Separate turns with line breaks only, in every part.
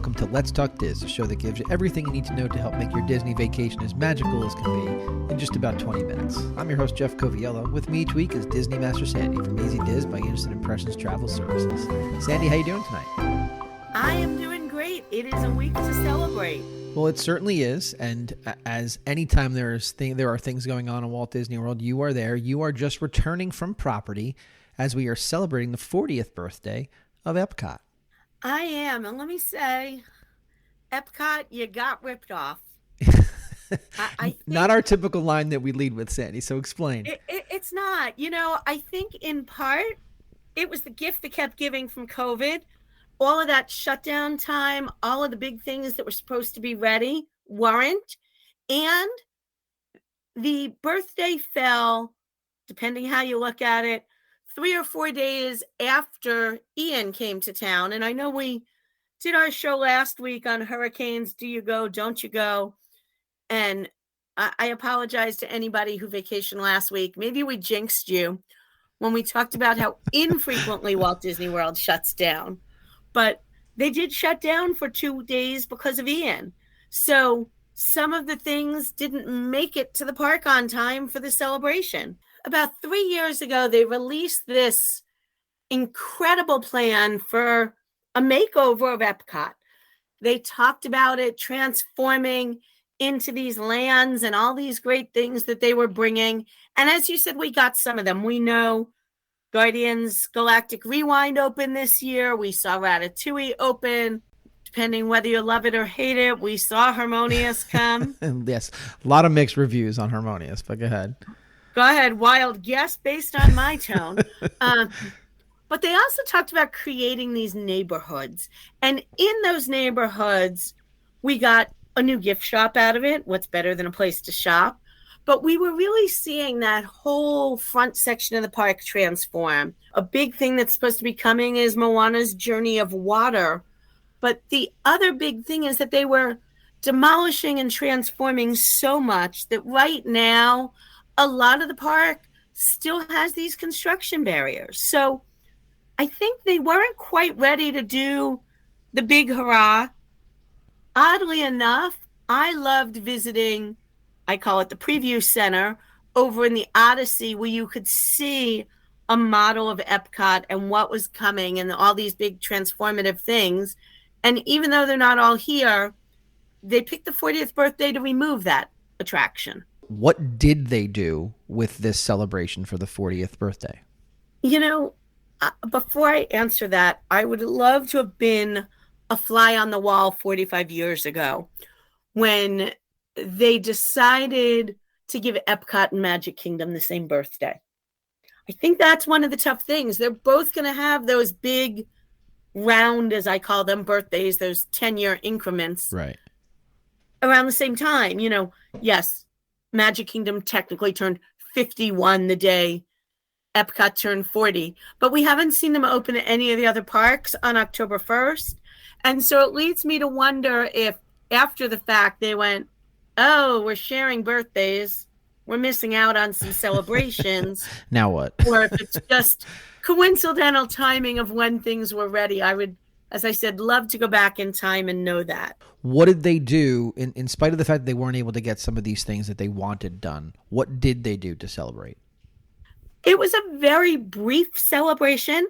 welcome to Let's Talk Diz, a show that gives you everything you need to know to help make your Disney vacation as magical as can be in just about 20 minutes. I'm your host, Jeff Coviello. With me each week is Disney Master Sandy from Easy Diz by Instant Impressions Travel Services. Sandy, how you doing tonight?
I am doing great. It is a week to celebrate.
Well, it certainly is, and as anytime there are things going on in Walt Disney World, you are there. You are just returning from property as we are celebrating the 40th birthday of EPCOT.
I am, and let me say, EPCOT, you got ripped off. I think
Not our typical line that we lead with, Sandy, so explain.
It's not. You know, I think in part, it was the gift that kept giving from COVID. All of that shutdown time, all of the big things that were supposed to be ready weren't. And the birthday fell, depending how you look at it, 3 or 4 days after Ian came to town. And I know we did our show last week on hurricanes. Do you go? Don't you go? And I apologize to anybody who vacationed last week. Maybe we jinxed you when we talked about how infrequently Walt Disney World shuts down. But they did shut down for 2 days because of Ian. So some of the things didn't make it to the park on time for the celebration. About 3 years ago, they released this incredible plan for a makeover of EPCOT. They talked about it transforming into these lands and all these great things that they were bringing. And as you said, we got some of them. We know Guardians Galactic Rewind open this year. We saw Ratatouille open. Depending whether you love it or hate it, we saw Harmonious come.
Yes, a lot of mixed reviews on Harmonious, but go ahead.
Go ahead, wild guess based on my tone. But they also talked about creating these neighborhoods. And in those neighborhoods, we got a new gift shop out of it. What's better than a place to shop? But we were really seeing that whole front section of the park transform. A big thing that's supposed to be coming is Moana's Journey of Water. But the other big thing is that they were demolishing and transforming so much that right now, a lot of the park still has these construction barriers. So I think they weren't quite ready to do the big hurrah. Oddly enough, I loved visiting, I call it the preview center, over in the Odyssey, where you could see a model of EPCOT and what was coming and all these big transformative things. And even though they're not all here, they picked the 40th birthday to remove that attraction.
What did they do with this celebration for the 40th birthday?
You know, before I answer that, I would love to have been a fly on the wall 45 years ago when they decided to give EPCOT and Magic Kingdom the same birthday. I think that's one of the tough things. They're both going to have those big round, as I call them, birthdays, those 10-year increments.
Right.
Around the same time. You know, yes, Magic Kingdom technically turned 51 the day EPCOT turned 40, but we haven't seen them open at any of the other parks on October 1st. And so it leads me to wonder if after the fact they went, oh, we're sharing birthdays, we're missing out on some celebrations.
Now what?
Or if it's just coincidental timing of when things were ready. I would, as I said, love to go back in time and know that.
What did they do, in spite of the fact that they weren't able to get some of these things that they wanted done? What did they do to celebrate?
It was a very brief celebration.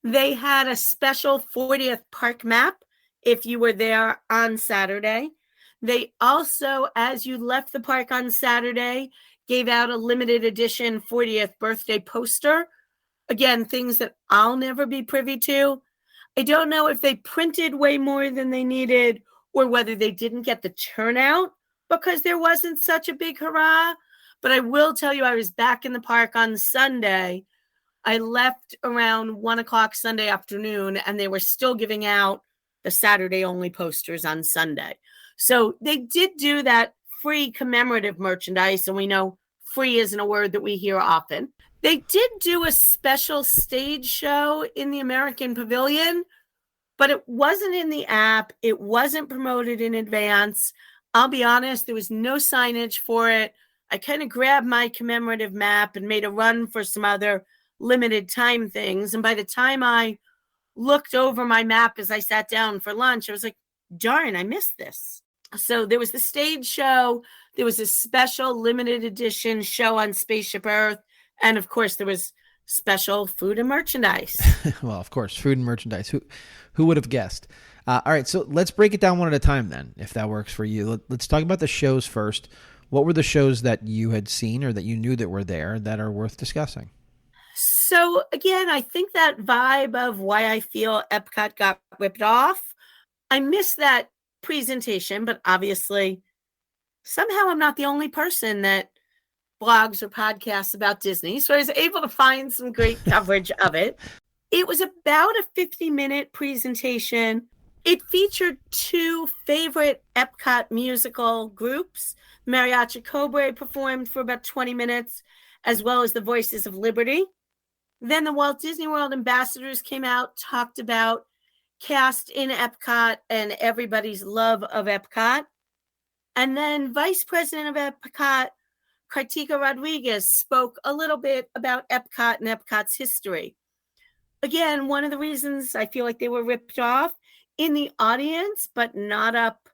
They had a special 40th park map if you were there on Saturday. They also, as you left the park on Saturday, gave out a limited edition 40th birthday poster. Again, things that I'll never be privy to. I don't know if they printed way more than they needed or whether they didn't get the turnout because there wasn't such a big hurrah. But I will tell you, I was back in the park on Sunday. I left around 1 o'clock Sunday afternoon, and they were still giving out the Saturday-only posters on Sunday. So they did do that free commemorative merchandise, and we know free isn't a word that we hear often. They did do a special stage show in the American Pavilion, but it wasn't in the app. It wasn't promoted in advance. I'll be honest, there was no signage for it. I kind of grabbed my commemorative map and made a run for some other limited time things. And by the time I looked over my map as I sat down for lunch, I was like, darn, I missed this. So there was the stage show, there was a special limited edition show on Spaceship Earth, and of course there was special food and merchandise.
Well, of course, food and merchandise. Who would have guessed? All right, so let's break it down one at a time then, if that works for you. Let's talk about the shows first. What were the shows that you had seen or that you knew that were there that are worth discussing?
So again, I think that vibe of why I feel EPCOT got ripped off, I missed that presentation, but obviously somehow I'm not the only person that blogs or podcasts about Disney. So I was able to find some great coverage of it. It was about a 50-minute presentation. It featured two favorite EPCOT musical groups. Mariachi Cobre performed for about 20 minutes, as well as the Voices of Liberty. Then the Walt Disney World ambassadors came out, talked about cast in EPCOT and everybody's love of EPCOT. And then Vice President of EPCOT, Kartika Rodriguez, spoke a little bit about EPCOT and EPCOT's history. Again, one of the reasons I feel like they were ripped off in the audience, but not up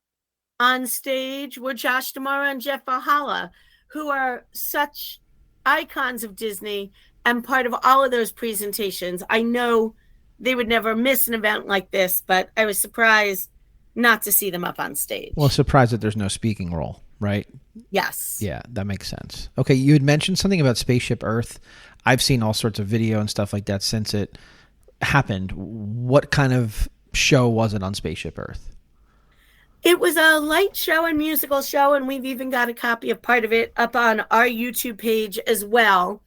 on stage, were Josh D'Amara and Jeff Valhalla, who are such icons of Disney and part of all of those presentations. I know they would never miss an event like this, but I was surprised not to see them up on stage.
Well, surprised that there's no speaking role, right?
Yes.
Yeah, that makes sense. Okay, you had mentioned something about Spaceship Earth. I've seen all sorts of video and stuff like that since it happened. What kind of show was it on Spaceship Earth?
It was a light show and musical show, and we've even got a copy of part of it up on our YouTube page as well.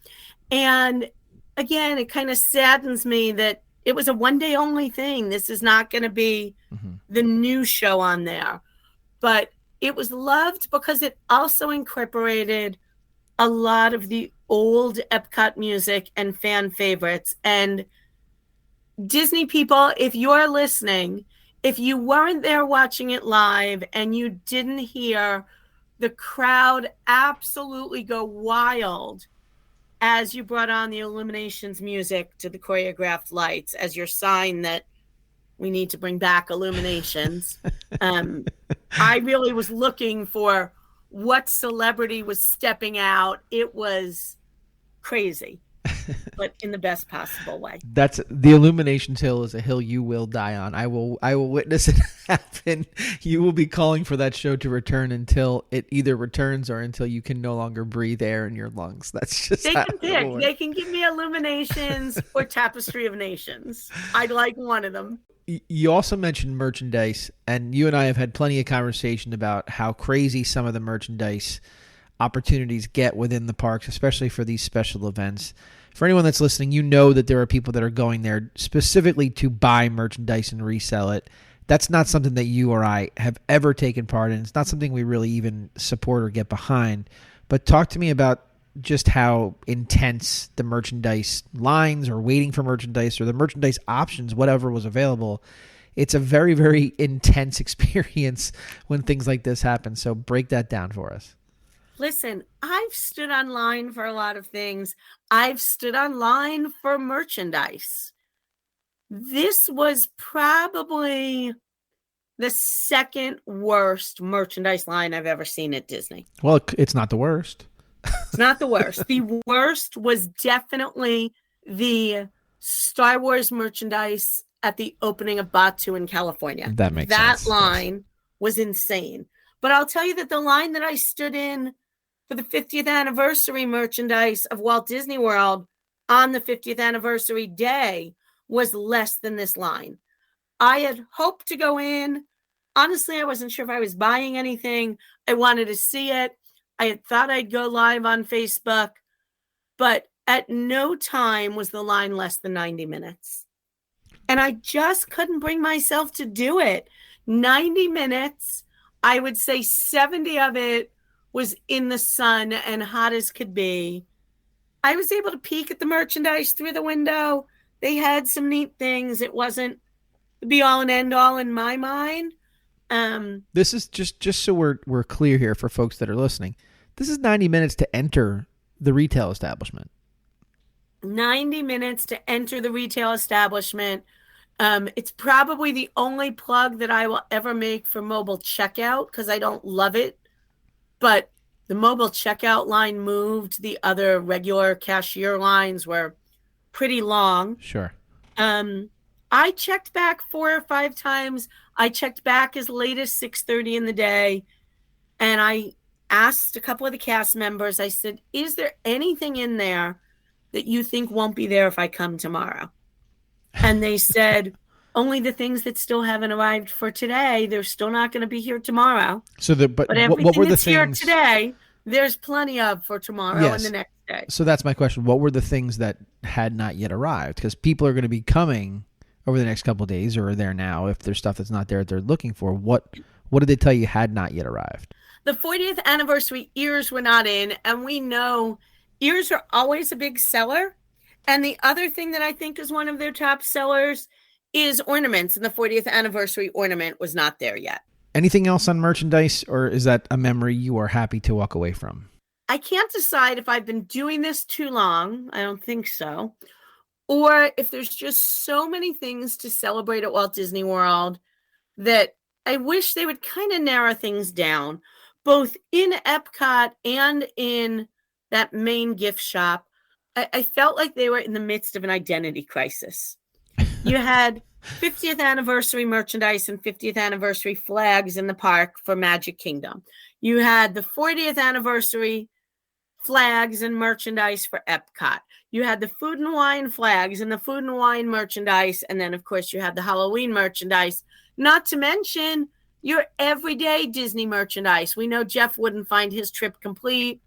And again, it kind of saddens me that it was a one-day only thing. This is not going to be the new show on there. But it was loved because it also incorporated a lot of the old EPCOT music and fan favorites. And Disney people, if you're listening, if you weren't there watching it live and you didn't hear the crowd absolutely go wild as you brought on the Illuminations music to the choreographed lights as your sign that we need to bring back Illuminations. I really was looking for what celebrity was stepping out. It was crazy, but in the best possible way.
That's the Illuminations hill is a hill you will die on. I will witness it happen. You will be calling for that show to return until it either returns or until you can no longer breathe air in your lungs. That's just
they can pick. They can give me Illuminations or Tapestry of Nations. I'd like one of them.
You also mentioned merchandise, and you and I have had plenty of conversation about how crazy some of the merchandise opportunities get within the parks, especially for these special events. For anyone that's listening, you know that there are people that are going there specifically to buy merchandise and resell it. That's not something that you or I have ever taken part in. It's not something we really even support or get behind. But talk to me about just how intense the merchandise lines or waiting for merchandise or the merchandise options, whatever was available. It's a very, very intense experience when things like this happen. So break that down for us.
Listen, I've stood online for a lot of things. I've stood online for merchandise. This was probably the second worst merchandise line I've ever seen at Disney.
Well, it's not the worst.
It's not the worst. The worst was definitely the Star Wars merchandise at the opening of Batu in California.
That makes sense.
That line was insane. But I'll tell you that the line that I stood in for the 50th anniversary merchandise of Walt Disney World on the 50th anniversary day was less than this line. I had hoped to go in. Honestly, I wasn't sure if I was buying anything. I wanted to see it. I had thought I'd go live on Facebook, but at no time was the line less than 90 minutes. And I just couldn't bring myself to do it. 90 minutes, I would say 70 of it was in the sun and hot as could be. I was able to peek at the merchandise through the window. They had some neat things. It wasn't the be all and end all in my mind.
This is just so we're clear here for folks that are listening. This is 90 minutes to enter the retail establishment.
90 minutes to enter the retail establishment. It's probably the only plug that I will ever make for mobile checkout because I don't love it. But the mobile checkout line moved. The other regular cashier lines were pretty long.
Sure.
I checked back 4 or 5 times. I checked back as late as 6:30 in the day. And I asked a couple of the cast members, I said, is there anything in there that you think won't be there if I come tomorrow? And they said, only the things that still haven't arrived for today. They're still not going to be here tomorrow.
So
but everything
what were the
that's here
things
today, there's plenty of for tomorrow and the next day.
So that's my question. What were the things that had not yet arrived? Because people are going to be coming over the next couple of days or are there now. If there's stuff that's not there that they're looking for, what did they tell you had not yet arrived?
The 40th anniversary ears were not in, and we know ears are always a big seller. And the other thing that I think is one of their top sellers is ornaments, and the 40th anniversary ornament was not there yet.
Anything else on merchandise, or is that a memory you are happy to walk away from?
I can't decide if I've been doing this too long. I don't think so. Or if there's just so many things to celebrate at Walt Disney World that I wish they would kind of narrow things down, both in EPCOT and in that main gift shop. I felt like they were in the midst of an identity crisis. You had 50th anniversary merchandise and 50th anniversary flags in the park for Magic Kingdom. You had the 40th anniversary flags and merchandise for EPCOT. You had the food and wine flags and the food and wine merchandise. And then, of course, you had the Halloween merchandise, not to mention your everyday Disney merchandise. We know Jeff wouldn't find his trip complete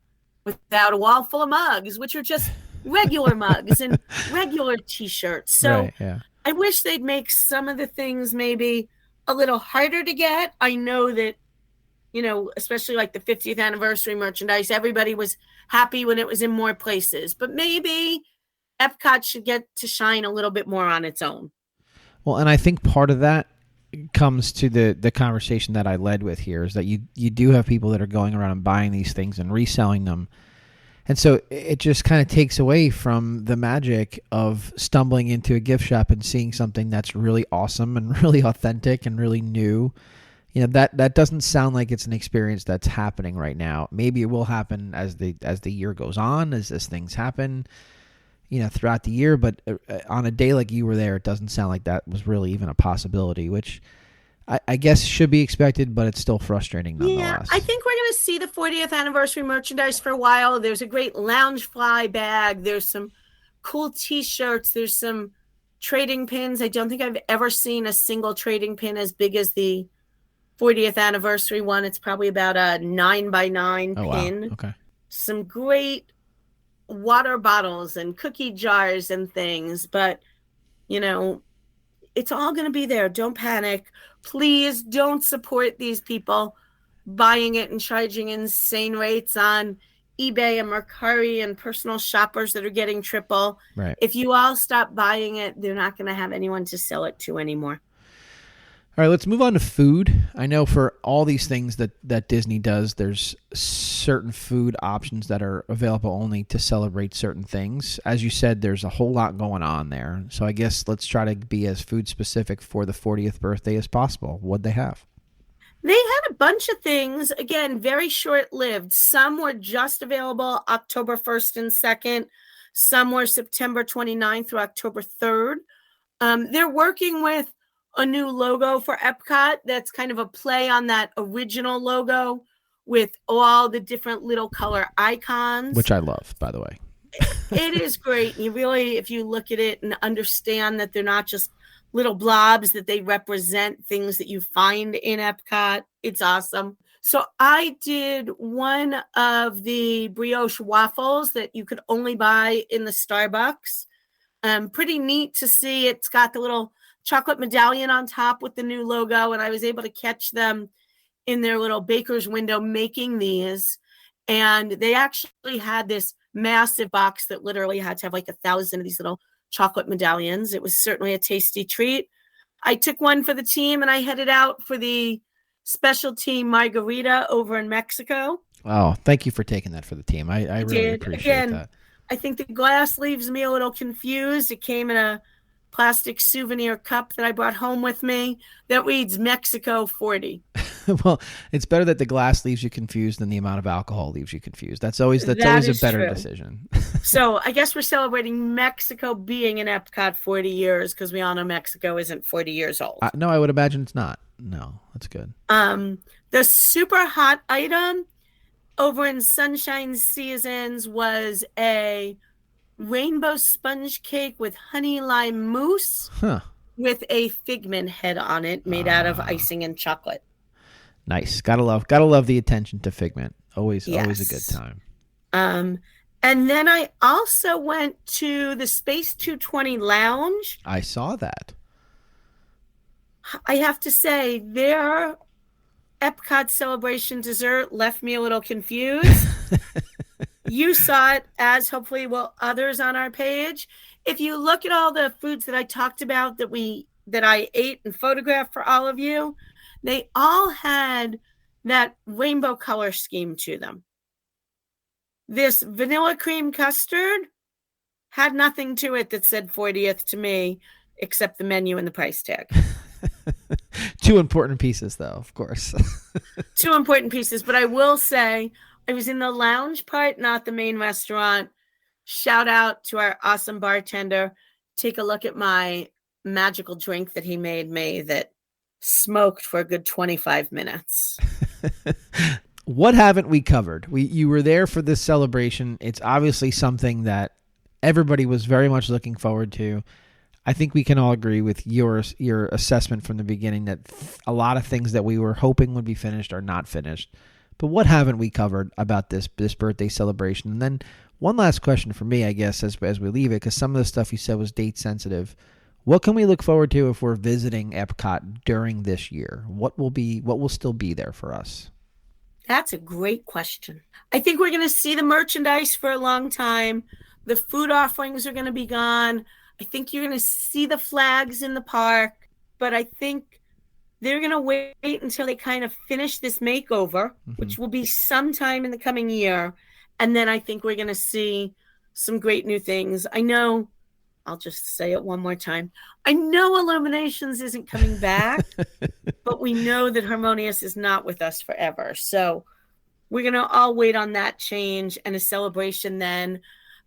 without a wall full of mugs, which are just regular mugs and regular T-shirts. So
right, yeah.
I wish they'd make some of the things maybe a little harder to get. I know that, especially like the 50th anniversary merchandise, everybody was happy when it was in more places. But maybe EPCOT should get to shine a little bit more on its own.
Well, and I think part of that comes to the conversation that I led with here is that you do have people that are going around and buying these things and reselling them. And so it just kind of takes away from the magic of stumbling into a gift shop and seeing something that's really awesome and really authentic and really new. That doesn't sound like it's an experience that's happening right now. Maybe it will happen as the year goes on, as things happen, throughout the year. But on a day like you were there, it doesn't sound like that was really even a possibility, which I guess should be expected, but it's still frustrating nonetheless.
Yeah, I think we're going to see the 40th anniversary merchandise for a while. There's a great Loungefly bag. There's some cool T-shirts. There's some trading pins. I don't think I've ever seen a single trading pin as big as the 40th anniversary one. It's probably about a 9x9 pin.
Wow. Okay.
Some great water bottles and cookie jars and things, but it's all going to be there. Don't panic. Please don't support these people buying it and charging insane rates on eBay and Mercari and personal shoppers that are getting triple.
Right.
If you all stop buying it, they're not going to have anyone to sell it to anymore.
All right, let's move on to food. I know for all these things that Disney does, there's certain food options that are available only to celebrate certain things. As you said, there's a whole lot going on there. So I guess let's try to be as food specific for the 40th birthday as possible. What'd they have?
They had a bunch of things, again, very short-lived. Some were just available October 1st and 2nd. Some were September 29th through October 3rd. They're working with a new logo for EPCOT that's kind of a play on that original logo with all the different little color icons.
Which I love, by the way.
It is great. You really, if you look at it and understand that they're not just little blobs, that they represent things that you find in EPCOT, it's awesome. So I did one of the brioche waffles that you could only buy in the Starbucks. Pretty neat to see. It's got the little chocolate medallion on top with the new logo, and I was able to catch them in their little baker's window making these. And they actually had this massive box that literally had to have like 1,000 of these little chocolate medallions. It was certainly a tasty treat. I took one for the team and I headed out for the specialty margarita over in Mexico.
Oh, thank you for taking that for the team. I really appreciate that.
I think the glass leaves me a little confused. It came in a plastic souvenir cup that I brought home with me that reads Mexico 40.
Well, it's better that the glass leaves you confused than the amount of alcohol leaves you confused. That's always a better decision.
So I guess we're celebrating Mexico being in EPCOT 40 years because we all know Mexico isn't 40 years old.
No, I would imagine it's not. No, that's good.
The super hot item over in Sunshine Seasons was a rainbow sponge cake with honey lime mousse with a figment head on it made out of icing and chocolate.
Nice. Gotta love the attention to figment. Always a good time.
And then I also went to the Space 220 Lounge.
I saw that.
I have to say, their EPCOT celebration dessert left me a little confused. You saw it, as hopefully will others on our page. If you look at all the foods that I talked about that I ate and photographed for all of you, they all had that rainbow color scheme to them. This vanilla cream custard had nothing to it that said 40th to me, except the menu and the price tag.
Two important pieces, though, of course.
Two important pieces, but I will say I was in the lounge part, not the main restaurant. Shout out to our awesome bartender. Take a look at my magical drink that he made me that smoked for a good 25 minutes.
What haven't we covered? You were there for this celebration. It's obviously something that everybody was very much looking forward to. I think we can all agree with your assessment from the beginning that a lot of things that we were hoping would be finished are not finished. But what haven't we covered about this birthday celebration? And then one last question for me, I guess, as we leave it, because some of the stuff you said was date sensitive. What can we look forward to if we're visiting EPCOT during this year? What will still be there for us?
That's a great question. I think we're going to see the merchandise for a long time. The food offerings are going to be gone. I think you're going to see the flags in the park, but I think they're going to wait until they kind of finish this makeover, which will be sometime in the coming year. And then I think we're going to see some great new things. I know, I'll just say it one more time. I know Illuminations isn't coming back, but we know that Harmonious is not with us forever. So we're going to all wait on that change and a celebration then.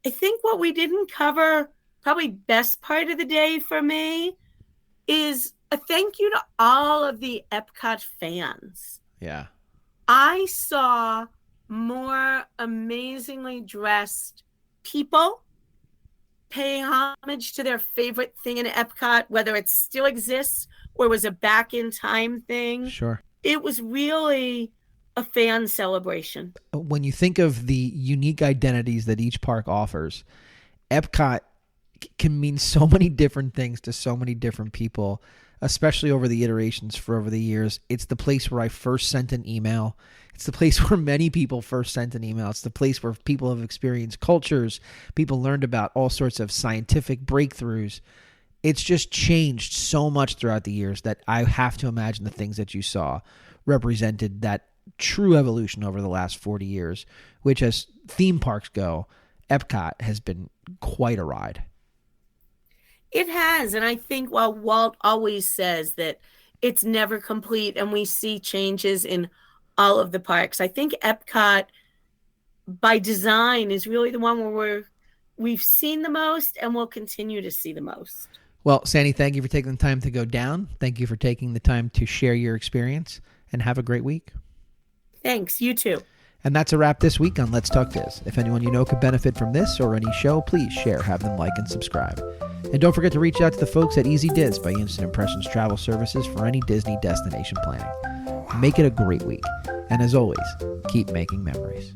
I think what we didn't cover, probably best part of the day for me, is a thank you to all of the EPCOT fans.
Yeah.
I saw more amazingly dressed people paying homage to their favorite thing in Epcot, whether it still exists or was a back in time thing.
Sure.
It was really a fan celebration.
When you think of the unique identities that each park offers, Epcot can mean so many different things to so many different people, especially over the iterations for over the years. It's the place where I first sent an email. It's the place where many people first sent an email. It's the place where people have experienced cultures. People learned about all sorts of scientific breakthroughs. It's just changed so much throughout the years that I have to imagine the things that you saw represented that true evolution over the last 40 years, which as theme parks go, Epcot has been quite a ride.
It has. And I think while Walt always says that it's never complete and we see changes in all of the parks, I think Epcot by design is really the one where we've seen the most and will continue to see the most.
Well, Sandy, thank you for taking the time to go down. Thank you for taking the time to share your experience, and have a great week.
Thanks. You too.
And that's a wrap this week on Let's Talk Diz. If anyone you know could benefit from this or any show, please share, have them like, and subscribe. And don't forget to reach out to the folks at Easy Diz by Instant Impressions Travel Services for any Disney destination planning. Make it a great week. And as always, keep making memories.